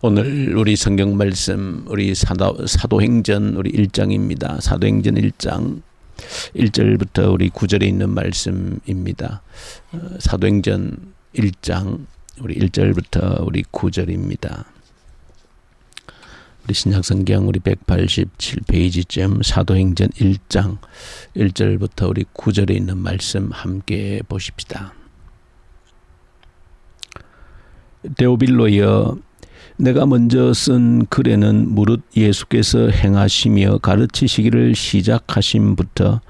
오늘 우리 성경 말씀 우리 사도행전 우리 1장입니다. 사도행전 1장 1절부터 우리 9절에 있는 말씀입니다. 사도행전 1장 우리 1절부터 우리 9절입니다. 우리 신약성경 우리 187페이지쯤 사도행전 1장 1절부터 우리 9절에 있는 말씀 함께 보십시다. 데오빌로여, 내가 먼저 쓴 글에는 무릇 예수께서 행하시며 가르치시기를 시작하심부터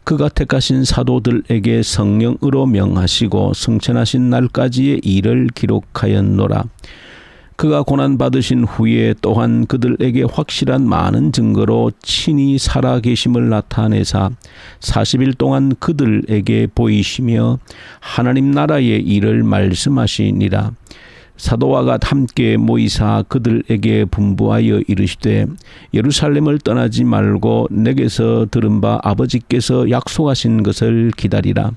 그가 택하신 사도들에게 성령으로 명하시고 승천하신 날까지의 일을 기록하였노라. 그가 고난받으신 후에 또한 그들에게 확실한 많은 증거로 친히 살아계심을 나타내사 40일 동안 그들에게 보이시며 하나님 나라의 일을 말씀하시니라. 사도와 가 함께 모이사 그들에게 분부하여 이르시되 예루살렘을 떠나지 말고 내게서 들은 바 아버지께서 약속하신 것을 기다리라.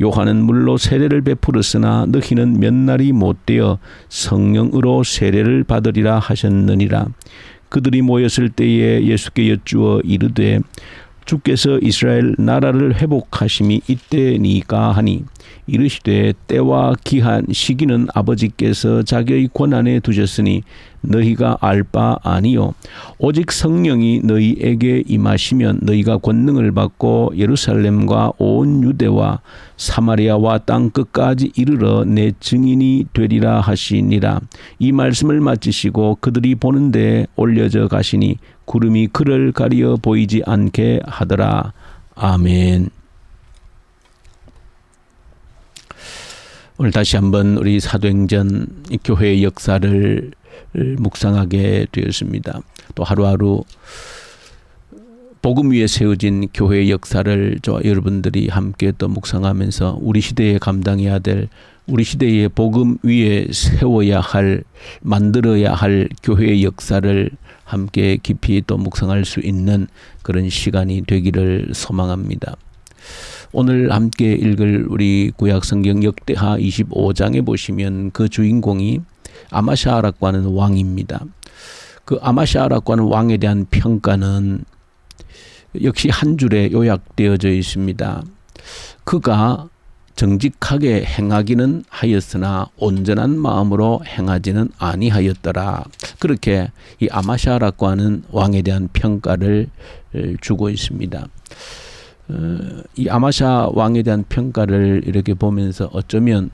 요한은 물로 세례를 베풀었으나 너희는 몇 날이 못되어 성령으로 세례를 받으리라 하셨느니라. 그들이 모였을 때에 예수께 여쭈어 이르되 주께서 이스라엘 나라를 회복하심이 이때니까 하니 이르시되 때와 기한 시기는 아버지께서 자기의 권한에 두셨으니 너희가 알 바 아니요 오직 성령이 너희에게 임하시면 너희가 권능을 받고 예루살렘과 온 유대와 사마리아와 땅 끝까지 이르러 내 증인이 되리라 하시니라. 이 말씀을 마치시고 그들이 보는데 올려져 가시니 구름이 그를 가리어 보이지 않게 하더라. 아멘. 오늘 다시 한번 우리 사도행전 교회의 역사를 묵상하게 되었습니다. 또 하루하루 복음 위에 세워진 교회의 역사를 저와 여러분들이 함께 또 묵상하면서 우리 시대에 감당해야 될, 우리 시대의 복음 위에 세워야 할, 만들어야 할 교회의 역사를 함께 깊이 또 묵상할 수 있는 그런 시간이 되기를 소망합니다. 오늘 함께 읽을 우리 구약성경 역대하 25장에 보시면 그 주인공이 아마샤라고 하는 왕입니다. 그 아마샤라고 하는 왕에 대한 평가는 역시 한 줄에 요약되어져 있습니다. 그가 정직하게 행하기는 하였으나 온전한 마음으로 행하지는 아니하였더라. 그렇게 이 아마샤라고 하는 왕에 대한 평가를 주고 있습니다. 이 아마샤 왕에 대한 평가를 이렇게 보면서 어쩌면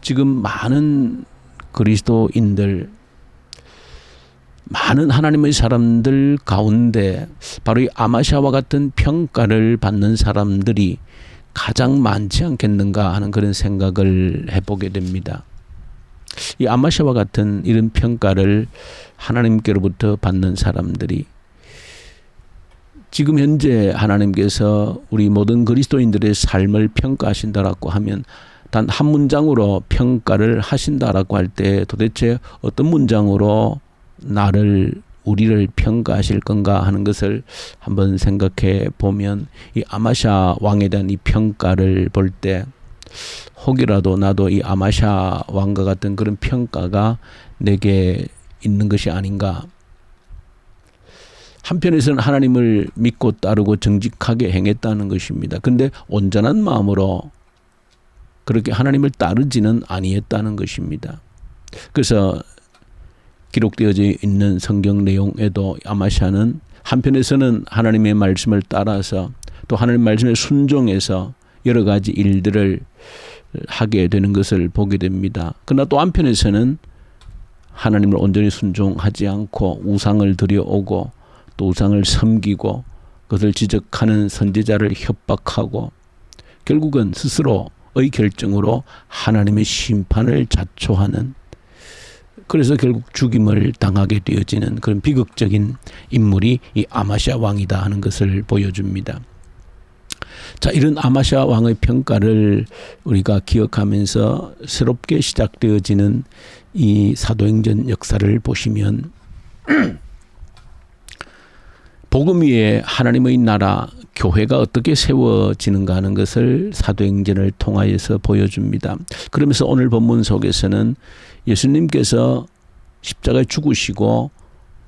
지금 많은 그리스도인들, 많은 하나님의 사람들 가운데 바로 이 아마샤와 같은 평가를 받는 사람들이 가장 많지 않겠는가 하는 그런 생각을 해보게 됩니다. 이 아마샤와 같은 이런 평가를 하나님께로부터 받는 사람들이 지금 현재 하나님께서 우리 모든 그리스도인들의 삶을 평가하신다라고 하면 단 한 문장으로 평가를 하신다라고 할 때 도대체 어떤 문장으로 우리를 평가하실 건가 하는 것을 한번 생각해 보면 이 아마샤 왕에 대한 이 평가를 볼 때 혹이라도 나도 이 아마샤 왕과 같은 그런 평가가 내게 있는 것이 아닌가. 한편에서는 하나님을 믿고 따르고 정직하게 행했다는 것입니다. 그런데 온전한 마음으로 그렇게 하나님을 따르지는 아니했다는 것입니다. 그래서 기록되어져 있는 성경 내용에도 아마샤는 한편에서는 하나님의 말씀을 따라서 또 하나님 말씀에 순종해서 여러 가지 일들을 하게 되는 것을 보게 됩니다. 그러나 또 한편에서는 하나님을 온전히 순종하지 않고 우상을 들여오고 또 우상을 섬기고 그것을 지적하는 선지자를 협박하고 결국은 스스로의 결정으로 하나님의 심판을 자초하는, 그래서 결국 죽임을 당하게 되어지는 그런 비극적인 인물이 이 아마샤 왕이다 하는 것을 보여줍니다. 자, 이런 아마샤 왕의 평가를 우리가 기억하면서 새롭게 시작되어지는 이 사도행전 역사를 보시면 복음 위에 하나님의 나라, 교회가 어떻게 세워지는가 하는 것을 사도행전을 통하여서 보여줍니다. 그러면서 오늘 본문 속에서는 예수님께서 십자가에 죽으시고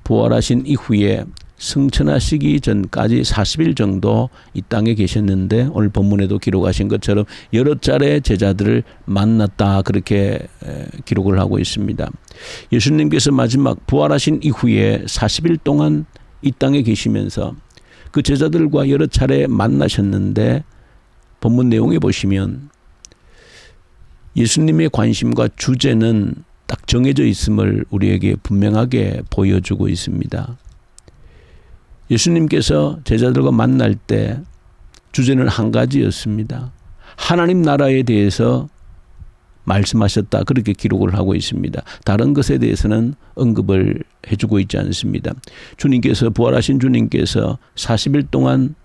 부활하신 이후에 승천하시기 전까지 40일 정도 이 땅에 계셨는데 오늘 본문에도 기록하신 것처럼 여러 차례 제자들을 만났다 그렇게 기록을 하고 있습니다. 예수님께서 마지막 부활하신 이후에 40일 동안 이 땅에 계시면서 그 제자들과 여러 차례 만나셨는데 본문 내용에 보시면 예수님의 관심과 주제는 딱 정해져 있음을 우리에게 분명하게 보여주고 있습니다. 예수님께서 제자들과 만날 때 주제는 한 가지였습니다. 하나님 나라에 대해서 말씀하셨다 그렇게 기록을 하고 있습니다. 다른 것에 대해서는 언급을 해주고 있지 않습니다. 주님께서 부활하신 주님께서 40일 동안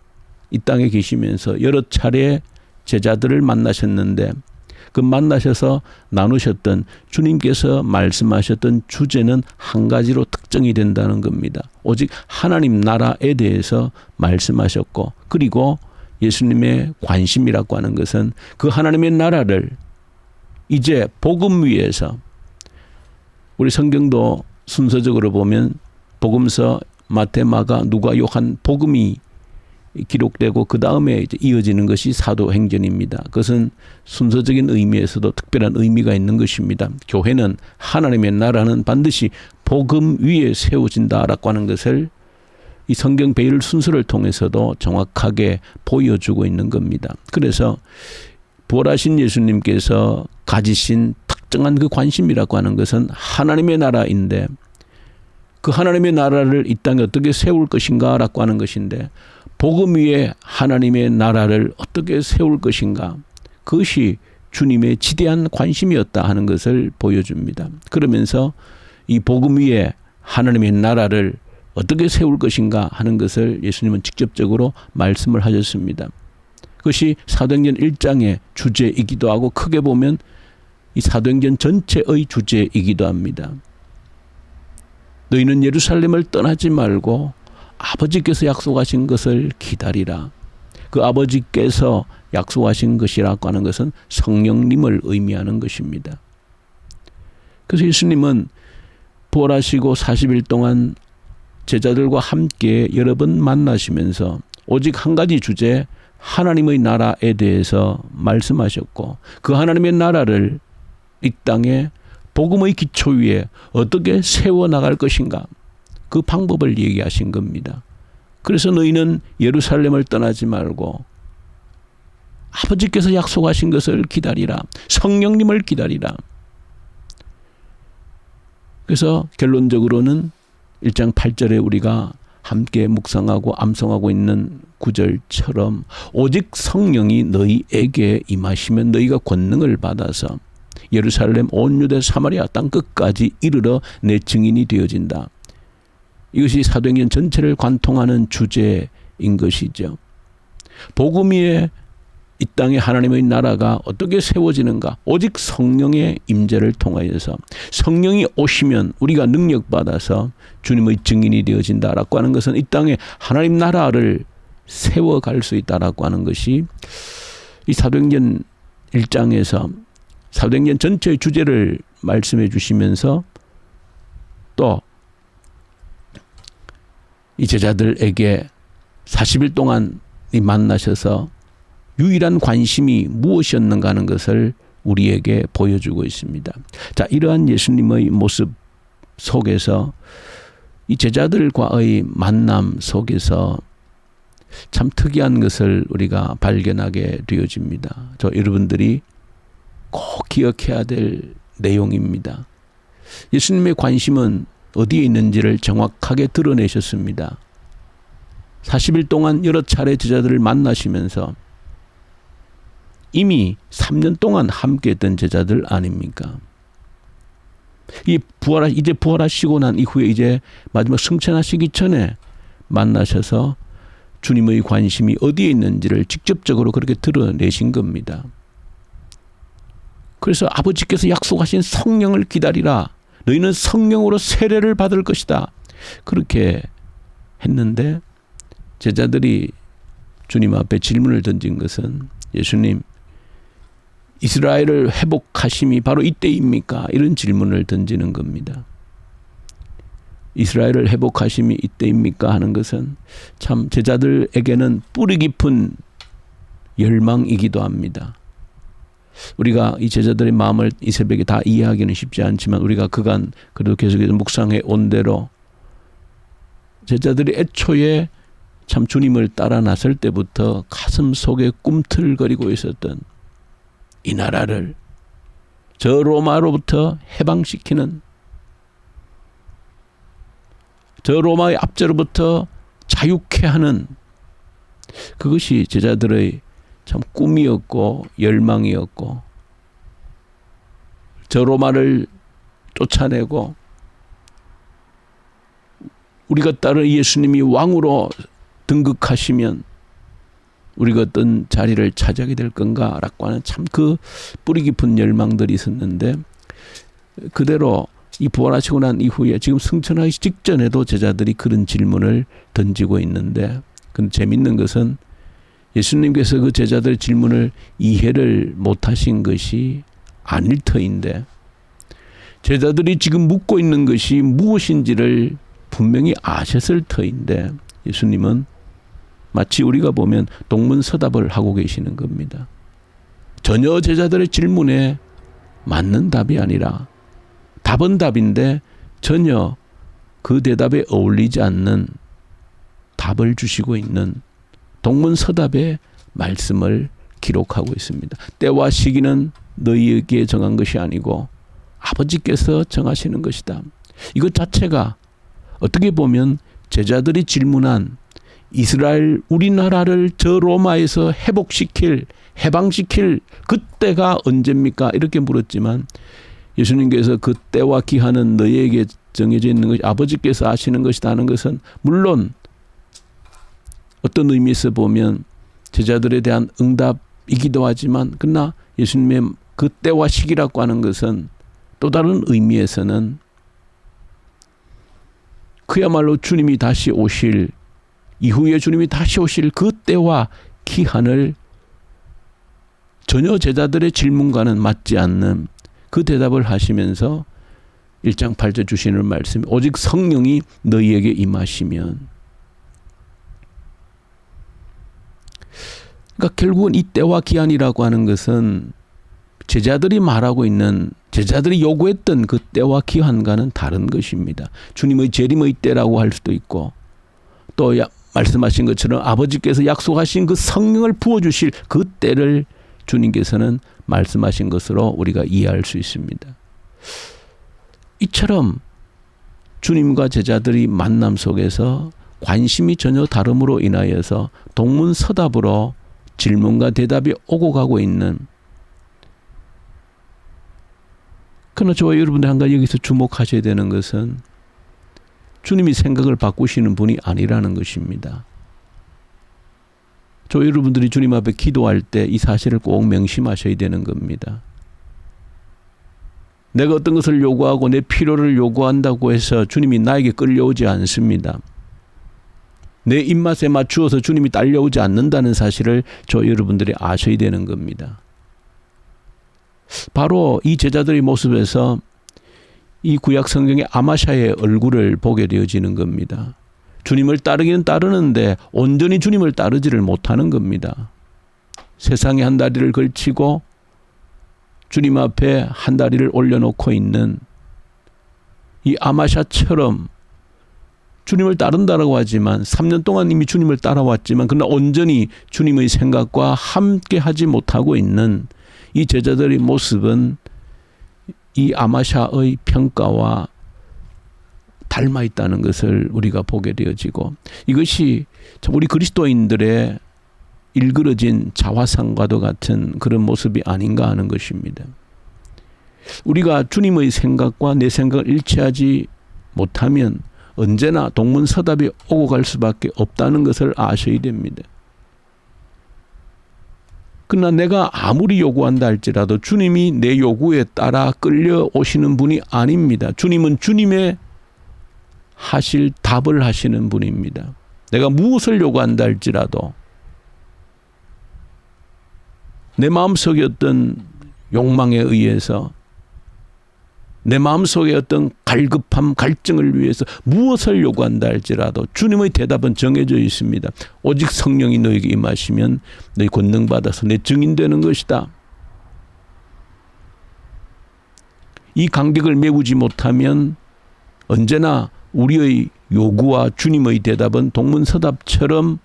이 땅에 계시면서 여러 차례 제자들을 만나셨는데 그 만나셔서 나누셨던 주님께서 말씀하셨던 주제는 한 가지로 특정이 된다는 겁니다. 오직 하나님 나라에 대해서 말씀하셨고 그리고 예수님의 관심이라고 하는 것은 그 하나님의 나라를 이제 복음 위에서 우리 성경도 순서적으로 보면 복음서 마태, 마가, 누가, 요한 복음이 기록되고 그 다음에 이제 이어지는 것이 사도행전입니다. 그것은 순서적인 의미에서도 특별한 의미가 있는 것입니다. 교회는 하나님의 나라는 반드시 복음 위에 세워진다라고 하는 것을 이 성경 배열 순서를 통해서도 정확하게 보여주고 있는 겁니다. 그래서 부활하신 예수님께서 가지신 특정한 그 관심이라고 하는 것은 하나님의 나라인데 그 하나님의 나라를 이 땅에 어떻게 세울 것인가 라고 하는 것인데 복음 위에 하나님의 나라를 어떻게 세울 것인가 그것이 주님의 지대한 관심이었다 하는 것을 보여줍니다. 그러면서 이 복음 위에 하나님의 나라를 어떻게 세울 것인가 하는 것을 예수님은 직접적으로 말씀을 하셨습니다. 그것이 사도행전 1장의 주제이기도 하고 크게 보면 이 사도행전 전체의 주제이기도 합니다. 너희는 예루살렘을 떠나지 말고 아버지께서 약속하신 것을 기다리라. 그 아버지께서 약속하신 것이라고 하는 것은 성령님을 의미하는 것입니다. 그래서 예수님은 부활하시고 40일 동안 제자들과 함께 여러 번 만나시면서 오직 한 가지 주제 하나님의 나라에 대해서 말씀하셨고 그 하나님의 나라를 이 땅에 복음의 기초 위에 어떻게 세워나갈 것인가 그 방법을 얘기하신 겁니다. 그래서 너희는 예루살렘을 떠나지 말고 아버지께서 약속하신 것을 기다리라. 성령님을 기다리라. 그래서 결론적으로는 1장 8절에 우리가 함께 묵상하고 암송하고 있는 구절처럼 오직 성령이 너희에게 임하시면 너희가 권능을 받아서 예루살렘 온 유대 사마리아 땅 끝까지 이르러 내 증인이 되어진다. 이것이 사도행전 전체를 관통하는 주제인 것이죠. 복음 위에 이 땅에 하나님의 나라가 어떻게 세워지는가? 오직 성령의 임재를 통하여서 성령이 오시면 우리가 능력받아서 주님의 증인이 되어진다라고 하는 것은 이 땅에 하나님 나라를 세워갈 수 있다라고 하는 것이 이 사도행전 1장에서 사도행전 전체의 주제를 말씀해 주시면서 또 이 제자들에게 40일 동안 만나셔서 유일한 관심이 무엇이었는가 하는 것을 우리에게 보여주고 있습니다. 자, 이러한 예수님의 모습 속에서 이 제자들과의 만남 속에서 참 특이한 것을 우리가 발견하게 되어집니다. 여러분들이 꼭 기억해야 될 내용입니다. 예수님의 관심은 어디에 있는지를 정확하게 드러내셨습니다. 40일 동안 여러 차례 제자들을 만나시면서 이미 3년 동안 함께했던 제자들 아닙니까? 이제 부활하시고 난 이후에 이제 마지막 승천하시기 전에 만나셔서 주님의 관심이 어디에 있는지를 직접적으로 그렇게 드러내신 겁니다. 그래서 아버지께서 약속하신 성령을 기다리라. 너희는 성령으로 세례를 받을 것이다. 그렇게 했는데 제자들이 주님 앞에 질문을 던진 것은 예수님, 이스라엘을 회복하심이 바로 이때입니까? 이런 질문을 던지는 겁니다. 이스라엘을 회복하심이 이때입니까 하는 것은 참 제자들에게는 뿌리 깊은 열망이기도 합니다. 우리가 이 제자들의 마음을 이 새벽에 다 이해하기는 쉽지 않지만 우리가 그간 그래도 계속해서 묵상해 온 대로 제자들이 애초에 참 주님을 따라 나설 때부터 가슴 속에 꿈틀거리고 있었던 이 나라를 저 로마로부터 해방시키는, 저 로마의 압제로부터 자유케 하는, 그것이 제자들의 참 꿈이었고 열망이었고, 저 로마를 쫓아내고 우리가 따른 예수님이 왕으로 등극하시면 우리가 어떤 자리를 차지하게 될 건가라고 하는 참 그 뿌리 깊은 열망들이 있었는데, 그대로 이 부활하시고 난 이후에 지금 승천하기 직전에도 제자들이 그런 질문을 던지고 있는데, 근데 재밌는 것은 예수님께서 그 제자들의 질문을 이해를 못하신 것이 아닐 터인데, 제자들이 지금 묻고 있는 것이 무엇인지를 분명히 아셨을 터인데 예수님은 마치 우리가 보면 동문서답을 하고 계시는 겁니다. 전혀 제자들의 질문에 맞는 답이 아니라 답은 답인데 전혀 그 대답에 어울리지 않는 답을 주시고 있는 동문서답의 말씀을 기록하고 있습니다. 때와 시기는 너희에게 정한 것이 아니고 아버지께서 정하시는 것이다. 이것 자체가 어떻게 보면 제자들이 질문한 이스라엘, 우리나라를 저 로마에서 회복시킬, 해방시킬 그때가 언제입니까? 이렇게 물었지만 예수님께서 그 때와 기한은 너희에게 정해져 있는 것이 아버지께서 아시는 것이다 하는 것은 물론 어떤 의미에서 보면 제자들에 대한 응답이기도 하지만, 그러나 예수님의 그 때와 시기라고 하는 것은 또 다른 의미에서는 그야말로 주님이 다시 오실, 이후에 주님이 다시 오실 그 때와 기한을 전혀 제자들의 질문과는 맞지 않는 그 대답을 하시면서 1장 8절 주시는 말씀, 오직 성령이 너희에게 임하시면, 그러니까 결국은 이 때와 기한이라고 하는 것은 제자들이 말하고 있는, 제자들이 요구했던 그 때와 기한과는 다른 것입니다. 주님의 재림의 때라고 할 수도 있고, 또 말씀하신 것처럼 아버지께서 약속하신 그 성령을 부어주실 그 때를 주님께서는 말씀하신 것으로 우리가 이해할 수 있습니다. 이처럼 주님과 제자들이 만남 속에서 관심이 전혀 다름으로 인하여서 동문서답으로 질문과 대답이 오고 가고 있는, 그러나 저와 여러분들 한 가지 여기서 주목하셔야 되는 것은 주님이 생각을 바꾸시는 분이 아니라는 것입니다. 저와 여러분들이 주님 앞에 기도할 때 이 사실을 꼭 명심하셔야 되는 겁니다. 내가 어떤 것을 요구하고 내 필요를 요구한다고 해서 주님이 나에게 끌려오지 않습니다. 내 입맛에 맞추어서 주님이 딸려오지 않는다는 사실을 저 여러분들이 아셔야 되는 겁니다. 바로 이 제자들의 모습에서 이 구약 성경의 아마샤의 얼굴을 보게 되어지는 겁니다. 주님을 따르기는 따르는데 온전히 주님을 따르지를 못하는 겁니다. 세상에 한 다리를 걸치고 주님 앞에 한 다리를 올려놓고 있는 이 아마샤처럼 주님을 따른다라고 하지만 3년 동안 이미 주님을 따라왔지만 그러나 온전히 주님의 생각과 함께 하지 못하고 있는 이 제자들의 모습은 이 아마샤의 평가와 닮아 있다는 것을 우리가 보게 되어지고, 이것이 우리 그리스도인들의 일그러진 자화상과도 같은 그런 모습이 아닌가 하는 것입니다. 우리가 주님의 생각과 내 생각을 일치하지 못하면 언제나 동문서답이 오고 갈 수밖에 없다는 것을 아셔야 됩니다. 그러나 내가 아무리 요구한다 할지라도 주님이 내 요구에 따라 끌려오시는 분이 아닙니다. 주님은 주님의 하실 답을 하시는 분입니다. 내가 무엇을 요구한다 할지라도 내 마음속에 어떤 욕망에 의해서 내 마음속에 어떤 갈급함, 갈증을 위해서 무엇을 요구한다 할지라도 주님의 대답은 정해져 있습니다. 오직 성령이 너에게 임하시면 너희 권능 받아서 내 증인 되는 것이다. 이 간격을 메우지 못하면 언제나 우리의 요구와 주님의 대답은 동문서답처럼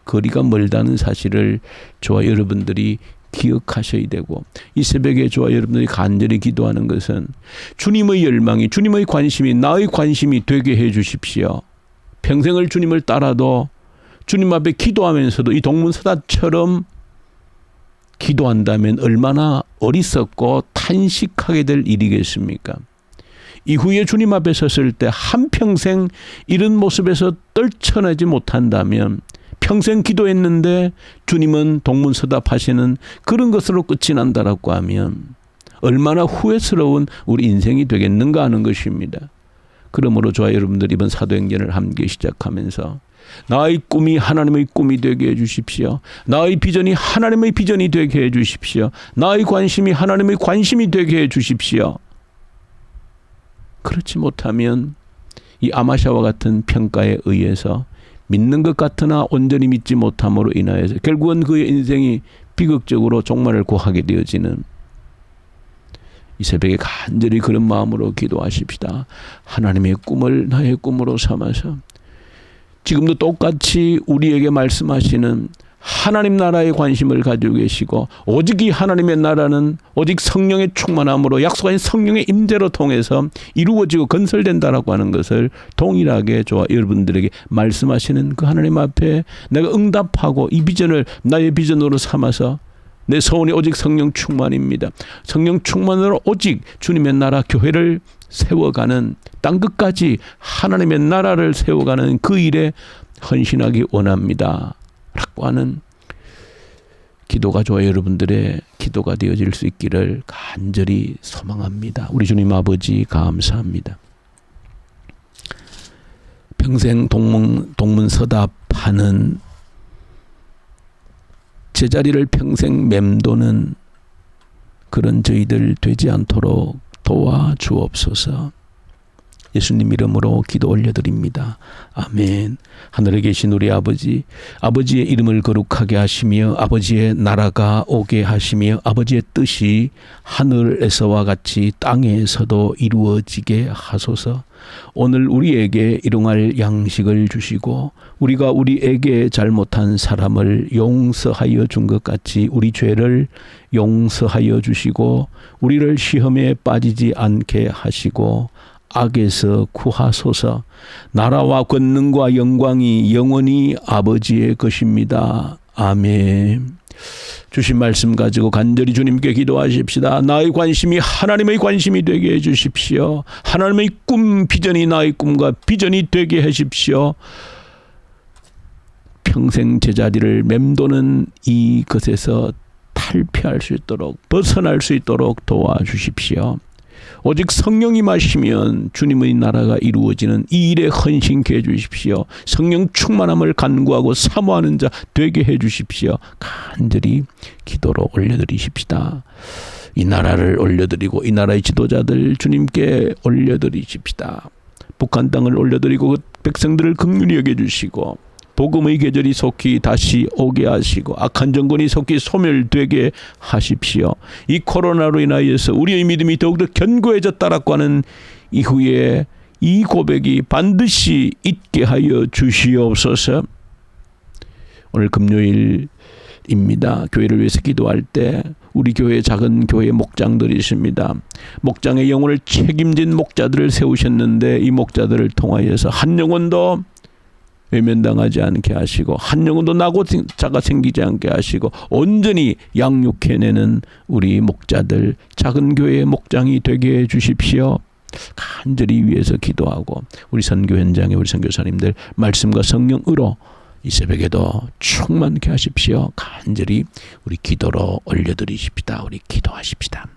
거리가 멀다는 사실을 저와 여러분들이 기억하셔야 되고, 이 새벽에 저와 여러분들이 간절히 기도하는 것은 주님의 열망이, 주님의 관심이 나의 관심이 되게 해 주십시오. 평생을 주님을 따라도 주님 앞에 기도하면서도 이 동문서답처럼 기도한다면 얼마나 어리석고 탄식하게 될 일이겠습니까? 이후에 주님 앞에 섰을 때 한평생 이런 모습에서 떨쳐내지 못한다면, 평생 기도했는데 주님은 동문서답하시는 그런 것으로 끝이 난다라고 하면 얼마나 후회스러운 우리 인생이 되겠는가 하는 것입니다. 그러므로 저와 여러분들 이번 사도행전을 함께 시작하면서 나의 꿈이 하나님의 꿈이 되게 해 주십시오. 나의 비전이 하나님의 비전이 되게 해 주십시오. 나의 관심이 하나님의 관심이 되게 해 주십시오. 그렇지 못하면 이 아마샤와 같은 평가에 의해서 믿는 것 같으나 온전히 믿지 못함으로 인하여서 결국은 그의 인생이 비극적으로 종말을 고하게 되어지는, 이 새벽에 간절히 그런 마음으로 기도하십시다. 하나님의 꿈을 나의 꿈으로 삼아서 지금도 똑같이 우리에게 말씀하시는 하나님 나라에 관심을 가지고 계시고, 오직 이 하나님의 나라는 오직 성령의 충만함으로 약속한 성령의 임재로 통해서 이루어지고 건설된다라고 하는 것을 동일하게 저와 여러분들에게 말씀하시는 그 하나님 앞에 내가 응답하고 이 비전을 나의 비전으로 삼아서 내 소원이 오직 성령 충만입니다. 성령 충만으로 오직 주님의 나라 교회를 세워가는, 땅끝까지 하나님의 나라를 세워가는 그 일에 헌신하기 원합니다 라고 하는 기도가 저와 여러분들의 기도가 되어질 수 있기를 간절히 소망합니다. 우리 주님 아버지 감사합니다. 평생 동문서답하는, 제자리를 평생 맴도는 그런 저희들 되지 않도록 도와주옵소서. 예수님 이름으로 기도 올려드립니다. 아멘. 하늘에 계신 우리 아버지, 아버지의 이름을 거룩하게 하시며 아버지의 나라가 오게 하시며 아버지의 뜻이 하늘에서와 같이 땅에서도 이루어지게 하소서. 오늘 우리에게 일용할 양식을 주시고 우리가 우리에게 잘못한 사람을 용서하여 준 것 같이 우리 죄를 용서하여 주시고 우리를 시험에 빠지지 않게 하시고 악에서 구하소서. 나라와 권능과 영광이 영원히 아버지의 것입니다. 아멘. 주신 말씀 가지고 간절히 주님께 기도하십시다. 나의 관심이 하나님의 관심이 되게 해 주십시오. 하나님의 꿈, 비전이 나의 꿈과 비전이 되게 하십시오. 평생 제자리를 맴도는 이것에서 탈피할 수 있도록, 벗어날 수 있도록 도와주십시오. 오직 성령이 마시면 주님의 나라가 이루어지는 이 일에 헌신케 해주십시오. 성령 충만함을 간구하고 사모하는 자 되게 해주십시오. 간절히 기도로 올려드리십시다. 이 나라를 올려드리고 이 나라의 지도자들 주님께 올려드리십시다. 북한 땅을 올려드리고 그 백성들을 긍휼히 여겨주시고 복음의 계절이 속히 다시 오게 하시고 악한 정권이 속히 소멸되게 하십시오. 이 코로나로 인하여서 우리의 믿음이 더욱더 견고해졌다라고 하는 이후에 이 고백이 반드시 있게 하여 주시옵소서. 오늘 금요일입니다. 교회를 위해서 기도할 때 우리 교회 작은 교회 목장들이 있습니다. 목장의 영혼을 책임진 목자들을 세우셨는데 이 목자들을 통하여서 한 영혼도 외면당하지 않게 하시고 한 영혼도 나고 자가 생기지 않게 하시고 온전히 양육해내는 우리 목자들, 작은 교회의 목장이 되게 해 주십시오. 간절히 위해서 기도하고 우리 선교 현장에 우리 선교사님들 말씀과 성령으로 이 새벽에도 충만케 하십시오. 간절히 우리 기도로 올려드리십시다. 우리 기도하십시다.